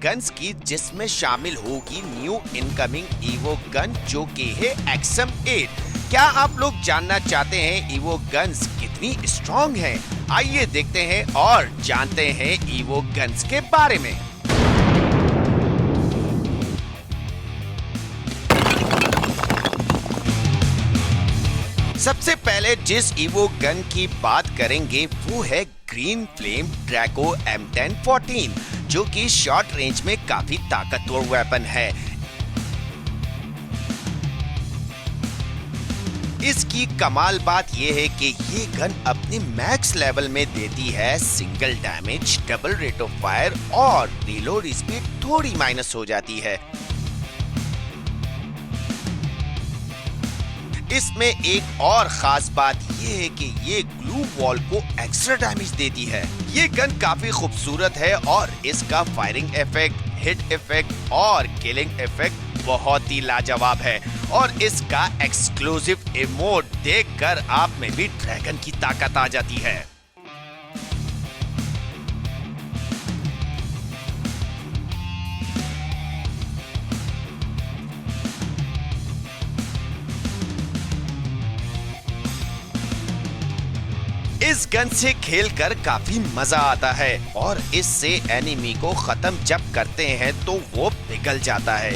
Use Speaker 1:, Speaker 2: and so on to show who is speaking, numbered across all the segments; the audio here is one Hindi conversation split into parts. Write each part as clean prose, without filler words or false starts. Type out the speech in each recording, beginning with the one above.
Speaker 1: गन्स की, जिसमें शामिल होगी न्यू इनकमिंग ईवो गन जो कि है XM8। क्या आप लोग जानना चाहते हैं ईवो गन्स कितनी स्ट्रॉन्ग हैं? आइए देखते हैं और जानते हैं ईवो गन्स के बारे में। सबसे पहले जिस ईवो गन की बात करेंगे वो है ग्रीन फ्लेम ड्रैको M1014, जो कि शॉर्ट रेंज में काफी ताकतवर वेपन है। इसकी कमाल बात यह है कि ये गन अपने मैक्स लेवल में देती है single damage, double rate of fire और रीलोड स्पीड थोड़ी माइनस हो जाती है। इसमें एक और खास बात यह है कि ये ग्लू वॉल को एक्स्ट्रा डैमेज देती है। ये गन काफी खूबसूरत है और इसका फायरिंग इफेक्ट, हिट इफेक्ट और किलिंग इफेक्ट बहुत ही लाजवाब है और इसका एक्सक्लूसिव इमोट देखकर आप में भी ड्रैगन की ताकत आ जाती है। इस गन से खेलकर काफी मजा आता है और इससे एनिमी को खत्म जब करते हैं तो वो पिघल जाता है।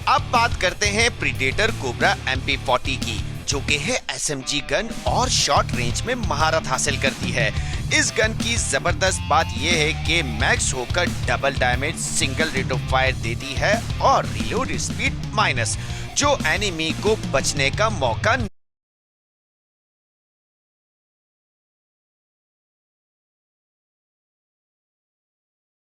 Speaker 1: अब बात करते हैं प्रीडेटर कोबरा MP40 की, जो कि है SMG गन और शॉर्ट रेंज में महारत हासिल करती है। इस गन की जबरदस्त बात यह है कि मैक्स होकर double damage, single rate of fire देती है और रीलोड स्पीड माइनस, जो एनिमी को बचने का मौका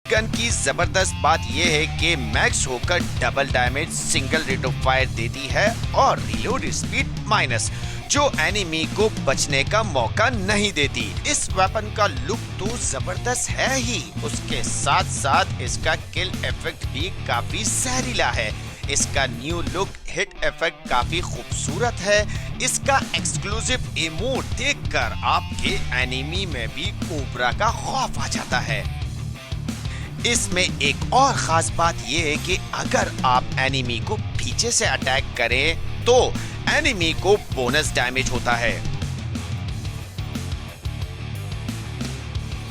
Speaker 1: गन की जबरदस्त बात यह है कि मैक्स होकर double damage, single rate of fire देती है और रीलोड स्पीड माइनस, जो एनिमी को बचने का मौका नहीं देती। इस वेपन का लुक तो जबरदस्त है ही, उसके साथ साथ इसका किल इफेक्ट भी काफी सहरीला है। इसका न्यू लुक, हिट इफेक्ट काफी खूबसूरत है। इसका एक्सक्लूसिव इमोट देखकर आपके एनिमी में भी कोबरा का खौफ आ जाता है। इसमें एक और खास बात यह है कि अगर आप एनिमी को पीछे से अटैक करें तो एनिमी को बोनस डैमेज होता है।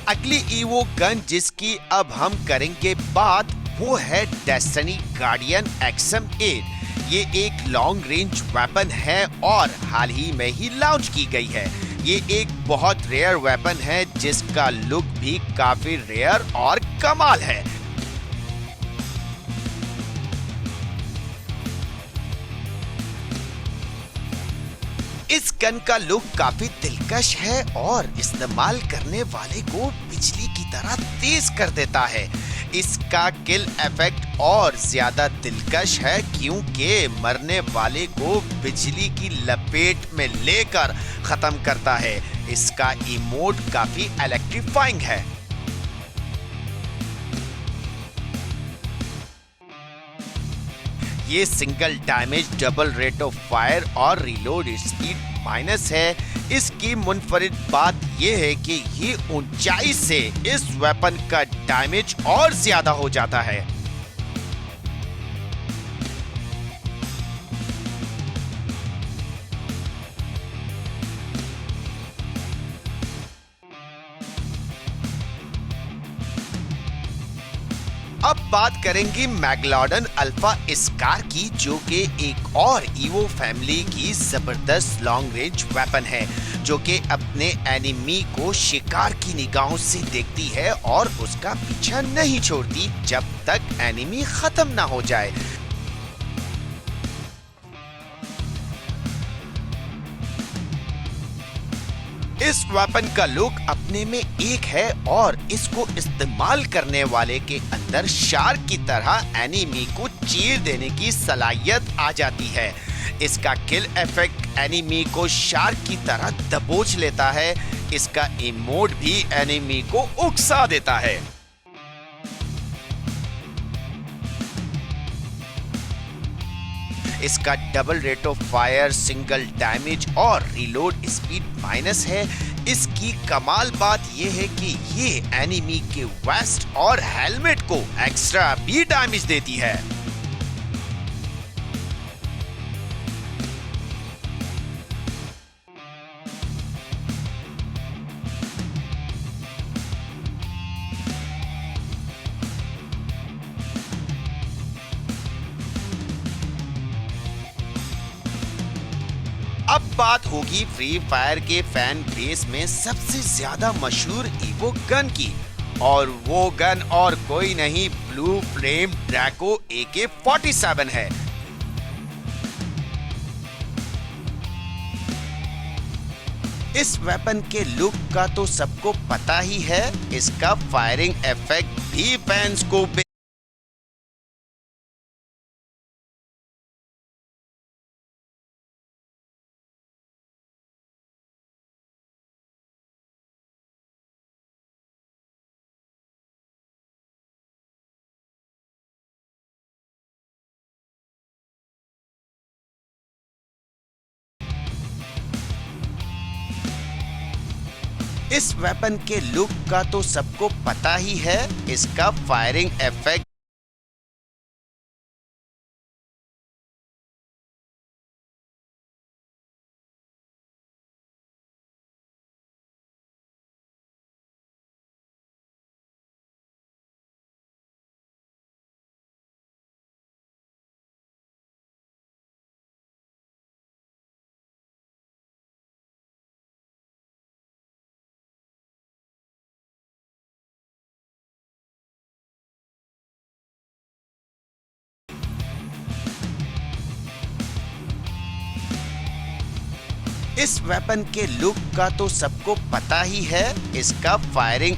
Speaker 1: अगली ईवो गन जिसकी अब हम करेंगे बात वो है डेस्टिनी गार्डियन XM8। ये एक लॉन्ग रेंज वेपन है और हाल ही में ही लॉन्च की गई है। ये एक बहुत रेयर वेपन है जिसका लुक भी काफी रेयर और कमाल है। इस गन का लुक काफी दिलकश है और इस्तेमाल करने वाले को बिजली की तरह तेज कर देता है। इसका किल इफेक्ट और ज्यादा दिलकश है क्योंकि मरने वाले को बिजली की लपेट में लेकर खत्म करता है। इसका इमोट काफी इलेक्ट्रीफाइंग है। ये single damage, double rate of fire और रीलोड स्पीड माइनस है। इसकी मुनफरिद बात यह है कि ये ऊंचाई से इस वेपन का डैमेज और ज्यादा हो जाता है। अब बात करेंगे मैग्लॉडन अल्फा स्कार की, जो कि एक और ईवो फैमिली की जबरदस्त लॉन्ग रेंज वेपन है, जो कि अपने एनिमी को शिकार की निगाहों से देखती है और उसका पीछा नहीं छोड़ती जब तक एनिमी खत्म ना हो जाए। इस वेपन का लुक अपने में एक है और इसको इस्तेमाल करने वाले के अंदर शार्क की तरह एनिमी को चीर देने की सलाहियत आ जाती है। इसका किल इफेक्ट एनिमी को शार्क की तरह दबोच लेता है। इसका इमोट भी एनिमी को उकसा देता है। इसका double rate of fire, single damage और रीलोड स्पीड माइनस है। इसकी कमाल बात यह है कि ये एनिमी के वेस्ट और हेलमेट को एक्स्ट्रा भी डैमेज देती है। अब बात होगी फ्री फायर के फैन बेस में सबसे ज्यादा मशहूर इवो गन की, और वो गन और कोई नहीं ब्लू फ्लेम ड्रैको AK-47 है। इस वेपन के लुक का तो सबको पता ही है, इसका फायरिंग इफेक्ट भी फैंस को इस वेपन के लुक का तो सबको पता ही है, इसका फायरिंग इफेक्ट इस वेपन के लुक का तो सबको पता ही है, इसका फायरिंग